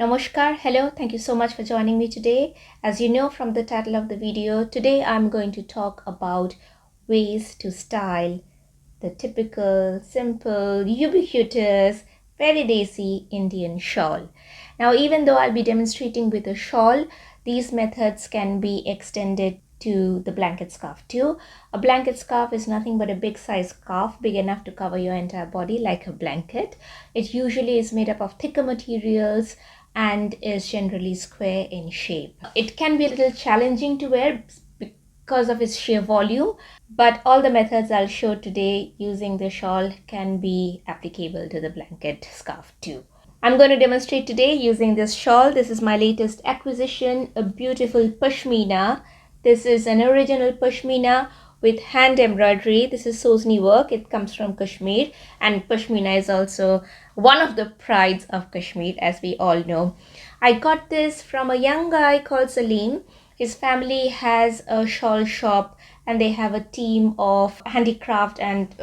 Namaskar, hello, thank you so much for joining me today. As you know from the title of the video, today I'm going to talk about ways to style the typical, simple, ubiquitous, very desi Indian shawl. Now, even though I'll be demonstrating with a shawl, these methods can be extended to the blanket scarf too. A blanket scarf is nothing but a big size scarf, big enough to cover your entire body like a blanket. It usually is made up of thicker materials and is generally square in shape. It can be a little challenging to wear because of its sheer volume, but all the methods I'll show today using the shawl can be applicable to the blanket scarf too. I'm going to demonstrate today using this shawl. This is my latest acquisition, a beautiful pashmina. This is an original pashmina with hand embroidery. This is Sozni work. It comes from Kashmir, and pashmina is also one of the prides of Kashmir, as we all know. I got this from a young guy called Salim. His family has a shawl shop and they have a team of handicraft and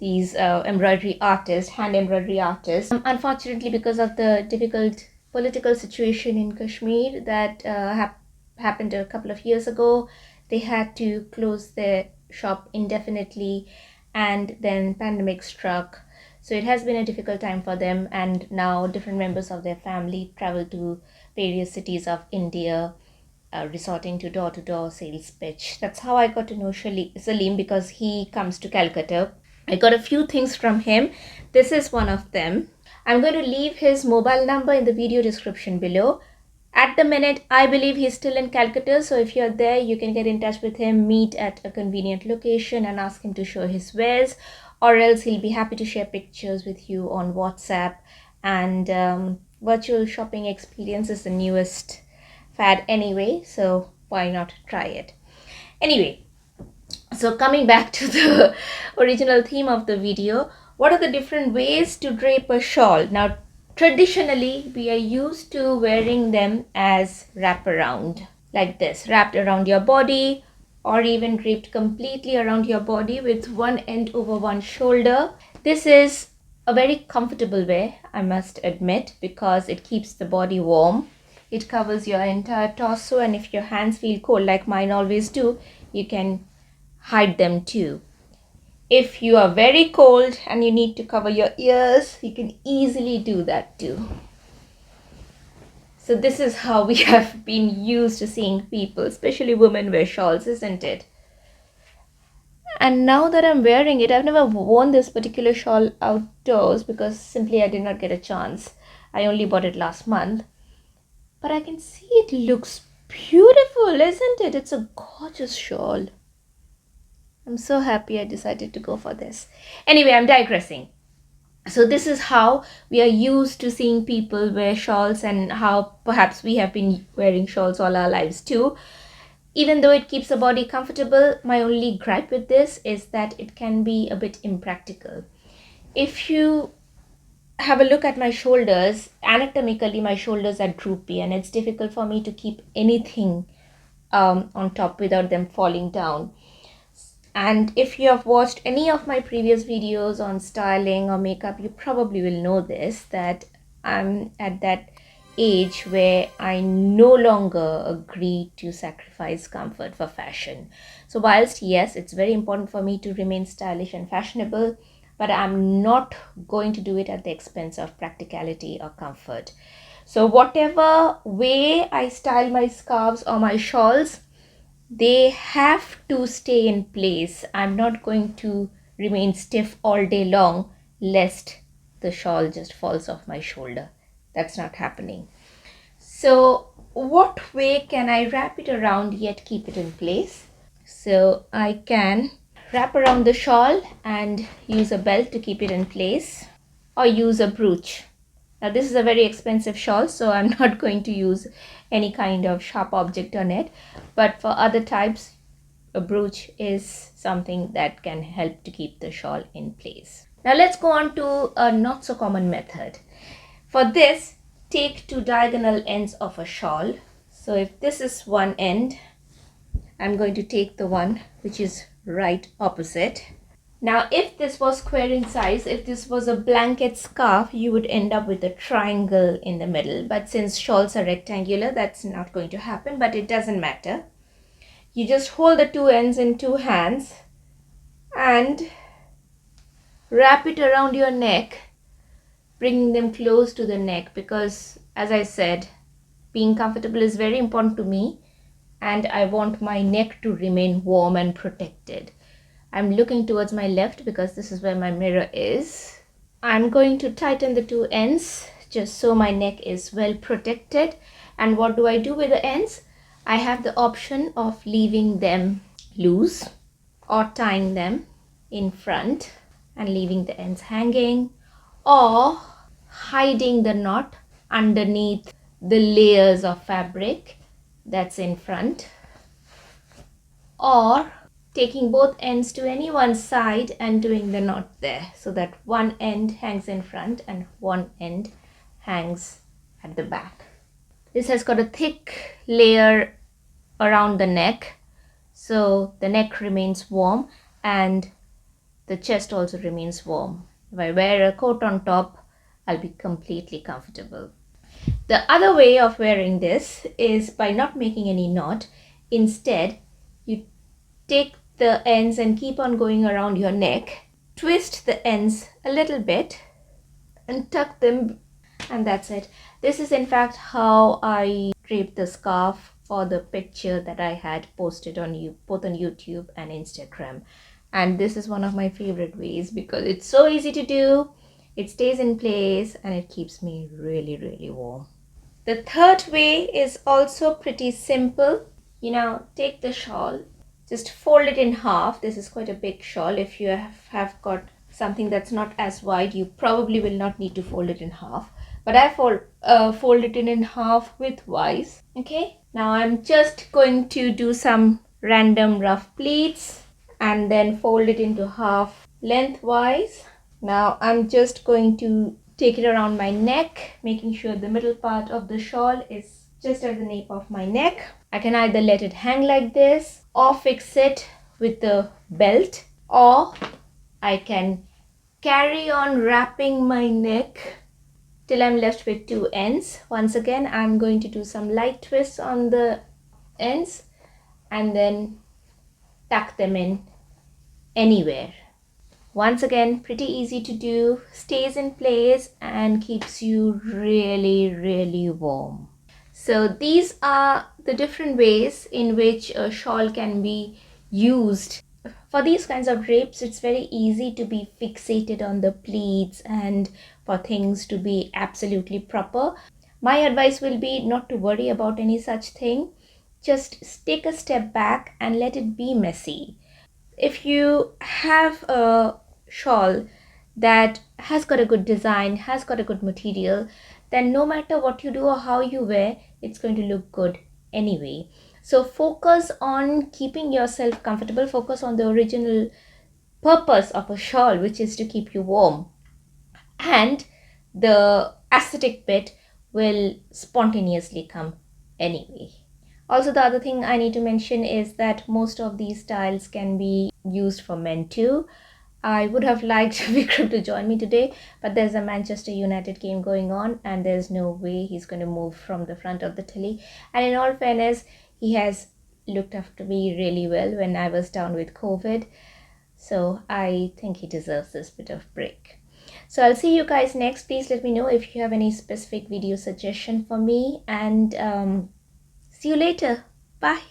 these embroidery artists, hand embroidery artists. Unfortunately, because of the difficult political situation in Kashmir that happened a couple of years ago, they had to close their shop indefinitely, and then pandemic struck. So it has been a difficult time for them, and now different members of their family travel to various cities of India, resorting to door sales pitch. That's how I got to know Salim, because he comes to Calcutta. I got a few things from him. This is one of them. I'm going to leave his mobile number in the video description below. At the minute, I believe he's still in Calcutta, so if you're there, you can get in touch with him, meet at a convenient location and ask him to show his wares, or else he'll be happy to share pictures with you on WhatsApp. And virtual shopping experience is the newest fad anyway, so why not try it? Anyway, so coming back to the original theme of the video, what are the different ways to drape a shawl? Now, traditionally, we are used to wearing them as wraparound, like this, wrapped around your body, or even draped completely around your body with one end over one shoulder. This is a very comfortable way, I must admit, because it keeps the body warm. It covers your entire torso, and if your hands feel cold like mine always do, you can hide them too. If you are very cold and you need to cover your ears, you can easily do that too. So this is how we have been used to seeing people, especially women, wear shawls, isn't it? And now that I'm wearing it, I've never worn this particular shawl outdoors because simply I did not get a chance. I only bought it last month. But I can see it looks beautiful, isn't it? It's a gorgeous shawl. I'm so happy I decided to go for this. Anyway, I'm digressing. So this is how we are used to seeing people wear shawls, and how perhaps we have been wearing shawls all our lives too. Even though it keeps the body comfortable, my only gripe with this is that it can be a bit impractical. If you have a look at my shoulders, anatomically my shoulders are droopy and it's difficult for me to keep anything on top without them falling down. And if you have watched any of my previous videos on styling or makeup, you probably will know this, that I'm at that age where I no longer agree to sacrifice comfort for fashion. So whilst yes, it's very important for me to remain stylish and fashionable, but I'm not going to do it at the expense of practicality or comfort. So whatever way I style my scarves or my shawls, they have to stay in place. I'm not going to remain stiff all day long lest the shawl just falls off my shoulder. That's not happening. So what way can I wrap it around yet keep it in place? So I can wrap around the shawl and use a belt to keep it in place, or use a brooch. Now this is a very expensive shawl, so I'm not going to use any kind of sharp object on it, but for other types, a brooch is something that can help to keep the shawl in place. Now let's go on to a not so common method. For this, take two diagonal ends of a shawl. So if this is one end, I'm going to take the one which is right opposite. Now, if this was square in size, if this was a blanket scarf, you would end up with a triangle in the middle. But since shawls are rectangular, that's not going to happen, but it doesn't matter. You just hold the two ends in two hands and wrap it around your neck, bringing them close to the neck, because as I said, being comfortable is very important to me and I want my neck to remain warm and protected. I'm looking towards my left because this is where my mirror is. I'm going to tighten the two ends just so my neck is well protected. And what do I do with the ends? I have the option of leaving them loose or tying them in front and leaving the ends hanging, or hiding the knot underneath the layers of fabric that's in front, or taking both ends to any one side and doing the knot there so that one end hangs in front and one end hangs at the back. This has got a thick layer around the neck, so the neck remains warm and the chest also remains warm. If I wear a coat on top, I'll be completely comfortable. The other way of wearing this is by not making any knot. Instead, you take the ends and keep on going around your neck, twist the ends a little bit and tuck them, and that's it. This is in fact how I draped the scarf for the picture that I had posted on both on YouTube and Instagram. And this is one of my favorite ways because it's so easy to do, it stays in place and it keeps me really warm. The third way is also pretty simple. You now take the shawl, just fold it in half. This is quite a big shawl. If you have got something that's not as wide, you probably will not need to fold it in half. But I fold it in half widthwise. Okay. Now I'm just going to do some random rough pleats and then fold it into half lengthwise. Now I'm just going to take it around my neck, making sure the middle part of the shawl is just at the nape of my neck. I can either let it hang like this or fix it with the belt, or I can carry on wrapping my neck till I'm left with two ends. Once again, I'm going to do some light twists on the ends and then tuck them in anywhere. Once again, pretty easy to do, stays in place and keeps you really warm. So these are the different ways in which a shawl can be used. For these kinds of drapes, it's very easy to be fixated on the pleats and for things to be absolutely proper. My advice will be not to worry about any such thing. Just take a step back and let it be messy. If you have a shawl that has got a good design, has got a good material, then no matter what you do or how you wear, it's going to look good anyway. So focus on keeping yourself comfortable, focus on the original purpose of a shawl, which is to keep you warm, and the aesthetic bit will spontaneously come anyway. Also, the other thing I need to mention is that most of these styles can be used for men too. I would have liked Vikram to join me today, but there's a Manchester United game going on and there's no way he's going to move from the front of the telly. And in all fairness, he has looked after me really well when I was down with COVID. So I think he deserves this bit of break. So I'll see you guys next. Please let me know if you have any specific video suggestion for me, and see you later. Bye.